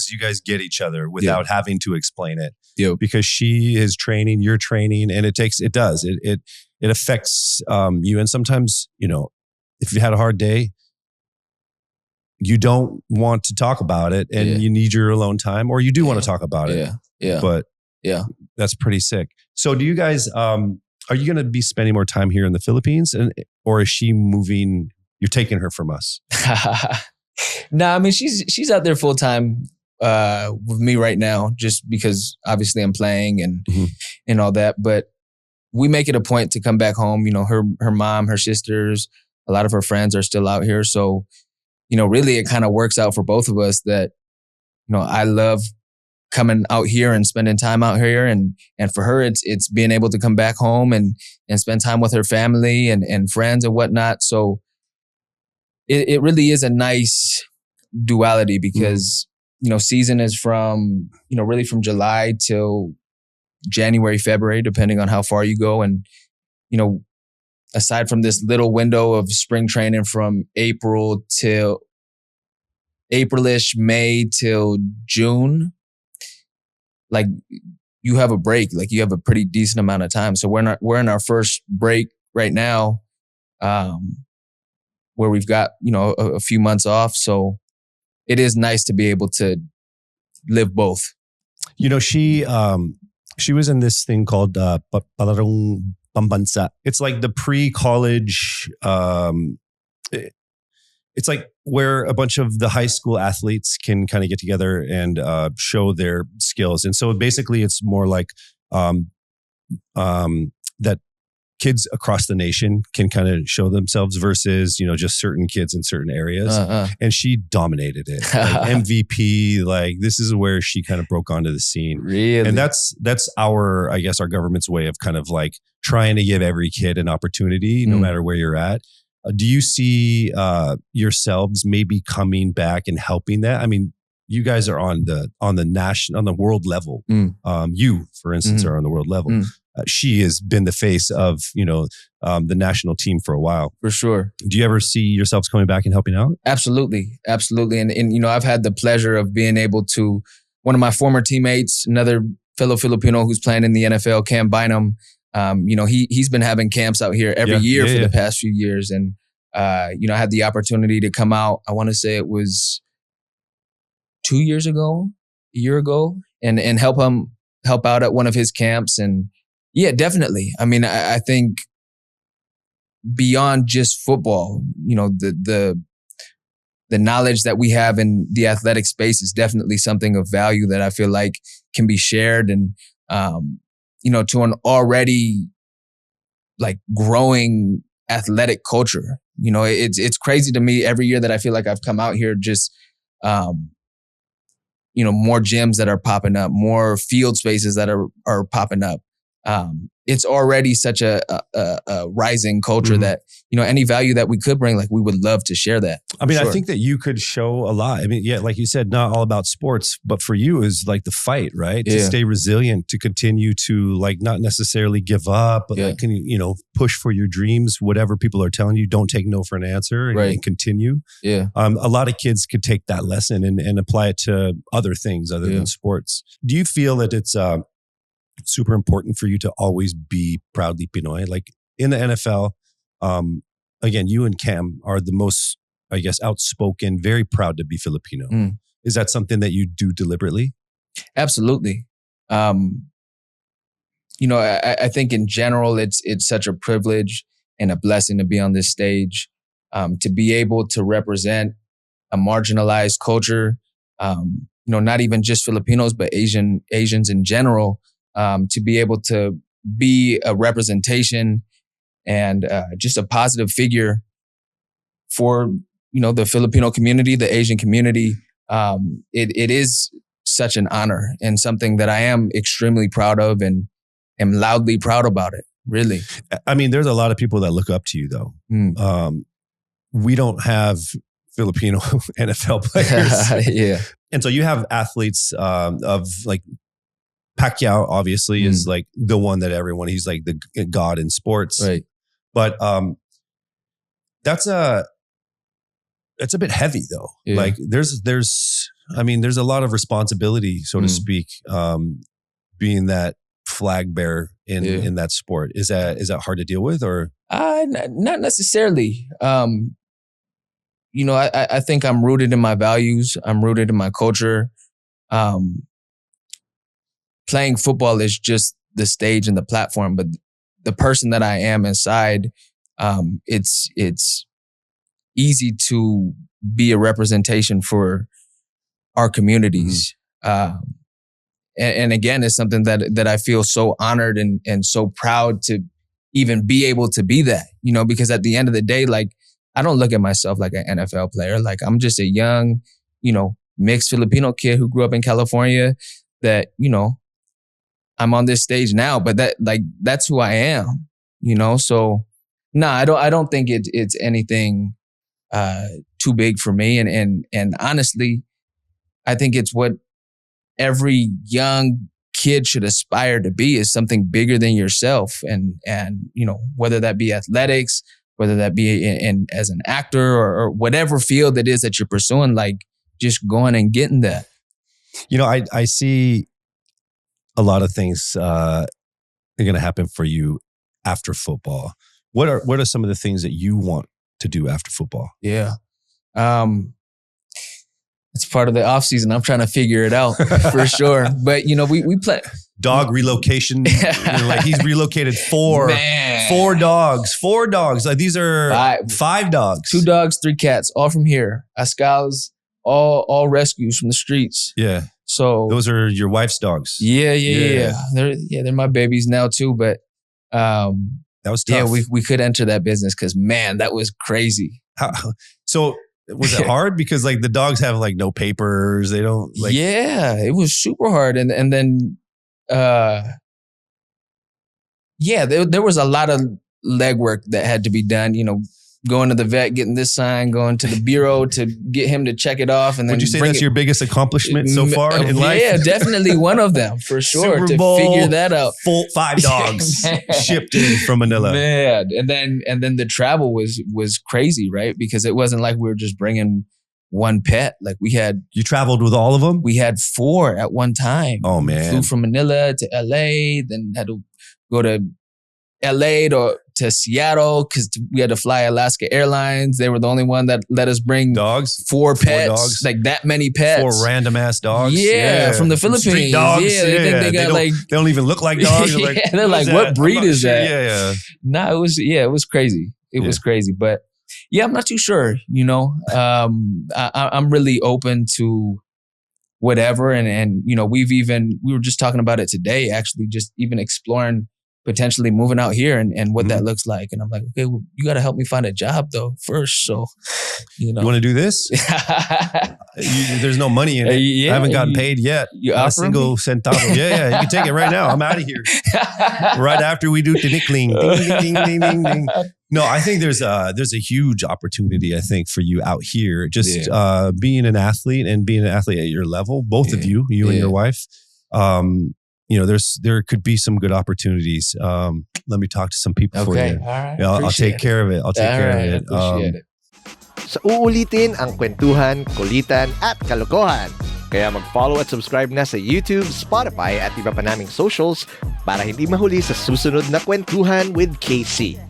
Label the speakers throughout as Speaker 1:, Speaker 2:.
Speaker 1: you guys get each other without having to explain it.
Speaker 2: Yep.
Speaker 1: Because she is training, you're training, and it affects you. And sometimes, if you had a hard day, you don't want to talk about it and you need your alone time, or you do want to talk about it.
Speaker 2: Yeah.
Speaker 1: But that's pretty sick. So do you guys, are you going to be spending more time here in the Philippines, or is she moving? You're taking her from us?
Speaker 2: No, I mean, she's out there full time with me right now, just because obviously I'm playing and all that. But we make it a point to come back home. Her mom, her sisters, a lot of her friends are still out here. So, really it kind of works out for both of us that, I love coming out here and spending time out here. And for her, it's being able to come back home and spend time with her family and friends and whatnot. So it really is a nice duality because, season is from, really from July till January, February, depending on how far you go. And, aside from this little window of spring training from Aprilish, May till June, like you have a break, like you have a pretty decent amount of time. So we're in our first break right now, where we've got, a few months off. So it is nice to be able to live both.
Speaker 1: She was in this thing called Palarong Pambansa. It's like the pre-college, it's like where a bunch of the high school athletes can kind of get together and show their skills. And so basically it's more like that kids across the nation can kind of show themselves versus, just certain kids in certain areas. And she dominated it. Like MVP, like this is where she kind of broke onto the scene.
Speaker 2: Really?
Speaker 1: And that's our, I guess, our government's way of kind of like trying to give every kid an opportunity, no matter where you're at. Do you see yourselves maybe coming back and helping that? I mean, you guys are on the world level. You, for instance, are on the world level. She has been the face of, the national team for a while.
Speaker 2: For sure.
Speaker 1: Do you ever see yourselves coming back and helping out?
Speaker 2: Absolutely. Absolutely. And I've had the pleasure of being able to, one of my former teammates, another fellow Filipino who's playing in the NFL, Cam Bynum, he's been having camps out here every year for the past few years. And, I had the opportunity to come out, I want to say it was 2 years ago, a year ago, and help out at one of his camps. And yeah, definitely. I mean, I think beyond just football, the knowledge that we have in the athletic space is definitely something of value that I feel like can be shared. And, to an already like growing athletic culture, it's crazy to me every year that I feel like I've come out here, just, more gyms that are popping up, more field spaces that are popping up. It's already such a rising culture that, any value that we could bring, like we would love to share that.
Speaker 1: I mean,
Speaker 2: sure.
Speaker 1: I think that you could show a lot. I mean, yeah, like you said, not all about sports, but for you is like the fight, right? To stay resilient, to continue to like not necessarily give up, but like, push for your dreams, whatever people are telling you, don't take no for an answer and continue.
Speaker 2: Yeah.
Speaker 1: A lot of kids could take that lesson and apply it to other things other than sports. Do you feel that it's super important for you to always be proudly Pinoy? Like in the NFL, again, you and Cam are the most, I guess, outspoken, very proud to be Filipino. Is that something that you do deliberately?
Speaker 2: Absolutely. I think in general, it's such a privilege and a blessing to be on this stage, to be able to represent a marginalized culture, not even just Filipinos, but Asians in general, to be able to be a representation and just a positive figure for, the Filipino community, the Asian community. It is such an honor and something that I am extremely proud of and am loudly proud about it, really.
Speaker 1: I mean, there's a lot of people that look up to you, though. We don't have Filipino NFL players.
Speaker 2: Yeah.
Speaker 1: And so you have athletes of like, Pacquiao obviously is like the one that he's like the god in sports.
Speaker 2: Right.
Speaker 1: But it's a bit heavy though. Yeah. Like there's I mean, there's a lot of responsibility, so to speak, being that flag bearer in that sport. Is that hard to deal with, or?
Speaker 2: Not necessarily. I think I'm rooted in my values. I'm rooted in my culture. Playing football is just the stage and the platform, but the person that I am inside, it's easy to be a representation for our communities. And again, it's something that I feel so honored and so proud to even be able to be that, because at the end of the day, like, I don't look at myself like an NFL player. Like, I'm just a young, mixed Filipino kid who grew up in California that, I'm on this stage now, but that's who I am, So I don't think it's anything too big for me. And honestly, I think it's what every young kid should aspire to be, is something bigger than yourself. And whether that be athletics, whether that be in as an actor or whatever field it is that you're pursuing, like, just going and getting that.
Speaker 1: I see a lot of things are going to happen for you after football. What are some of the things that you want to do after football?
Speaker 2: Yeah. It's part of the off season. I'm trying to figure it out for sure. But we play
Speaker 1: dog relocation. Like, he's relocated four dogs. Like, these are five dogs.
Speaker 2: 2 dogs, 3 cats, all from here. Ascals, all rescues from the streets.
Speaker 1: Yeah.
Speaker 2: So
Speaker 1: those are your wife's dogs.
Speaker 2: Yeah. They're my babies now too. But
Speaker 1: that was tough.
Speaker 2: Yeah, we could enter that business because, man, that was crazy.
Speaker 1: So was it hard? Because, like, the dogs have, like, no papers. They don't, like.
Speaker 2: Yeah, it was super hard. And then there was a lot of legwork that had to be done, going to the vet, getting this sign, going to the bureau to get him to check it off. And then
Speaker 1: would you say that's your biggest accomplishment so far in life?
Speaker 2: Yeah, definitely one of them for sure.
Speaker 1: Super
Speaker 2: to
Speaker 1: Bowl,
Speaker 2: figure that out.
Speaker 1: 5 dogs shipped in from Manila.
Speaker 2: Man, and then the travel was crazy, right? Because it wasn't like we were just bringing one pet. Like, you
Speaker 1: traveled with all of them?
Speaker 2: We had 4 at one time.
Speaker 1: Oh, man.
Speaker 2: We flew from Manila to LA, then had to go to LA to Seattle because we had to fly Alaska Airlines. They were the only one that let us bring
Speaker 1: dogs,
Speaker 2: 4 pets,
Speaker 1: dogs.
Speaker 2: like that many pets.
Speaker 1: 4 random ass dogs.
Speaker 2: Yeah, from the Philippines.
Speaker 1: Street dogs.
Speaker 2: Yeah, they got
Speaker 1: they don't even look like dogs. They're like,
Speaker 2: they're like, what breed is that?
Speaker 1: Yeah.
Speaker 2: Nah, it was crazy. It was crazy, but yeah, I'm not too sure. I'm really open to whatever, and we were just talking about it today. Actually, just even exploring potentially moving out here and what that looks like. And I'm like, okay, well, you got to help me find a job though first. So,
Speaker 1: You want to do this? There's no money in it. I haven't gotten paid yet. Not a single centavo. Yeah. You can take it right now. I'm out of here. Right after we do tinikling. Ding, ding, ding, ding, ding. No, I think there's a huge opportunity, I think, for you out here. Just being an athlete and being an athlete at your level, both of you and your wife. There could be some good opportunities. Let me talk to some people for you.
Speaker 2: All right.
Speaker 1: I'll take care of it.
Speaker 2: Appreciate it.
Speaker 3: Sa uulitin ang kwentuhan, kulitan at kalokohan. Kaya mag-follow at subscribe na sa YouTube, Spotify at iba pa naming socials para hindi mahuli sa susunod na kwentuhan with KC.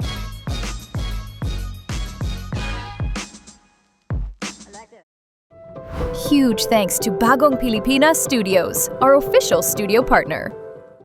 Speaker 4: Huge thanks to Bagong Pilipinas Studios, our official studio partner.